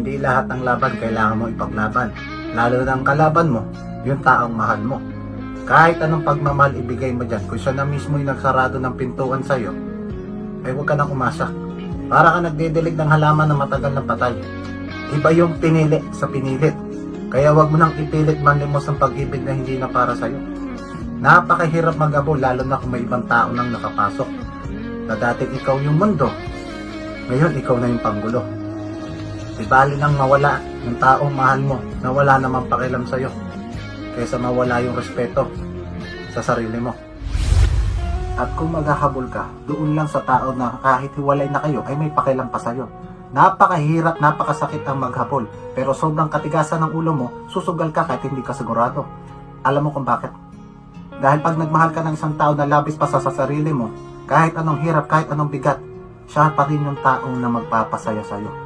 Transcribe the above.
Hindi lahat ng laban kailangan mo ipaglaban. Lalo na ang kalaban mo, yung taong mahal mo. Kahit anong pagmamahal ibigay mo dyan, kung siya na mismo yung nagsarado ng pintuan sa'yo, ay huwag ka nang umasa. Para ka nagdidilig ng halaman na matagal na patay. Iba yung pinili sa pinilit. Kaya huwag mo nang ipilit manlimos ang pag-ibig na hindi na para sa'yo. Napakahirap mag-abo lalo na kung may ibang tao nang nakapasok. Na dating ikaw yung mundo, ngayon ikaw na yung panggulo. Di bali nang mawala yung taong mahal mo na wala namang pakialam sa'yo kaysa mawala yung respeto sa sarili mo. At kung maghahabol ka, doon lang sa tao na kahit hiwalay na kayo ay may pakialam pa sa'yo. Napakahirap, napakasakit ang maghabol. Pero sobrang katigasan ng ulo mo, susugal ka kahit hindi ka sigurado. Alam mo kung bakit? Dahil pag nagmahal ka ng isang tao na labis pa sa sarili mo, kahit anong hirap, kahit anong bigat, siya pa rin yung taong na magpapasaya sa'yo.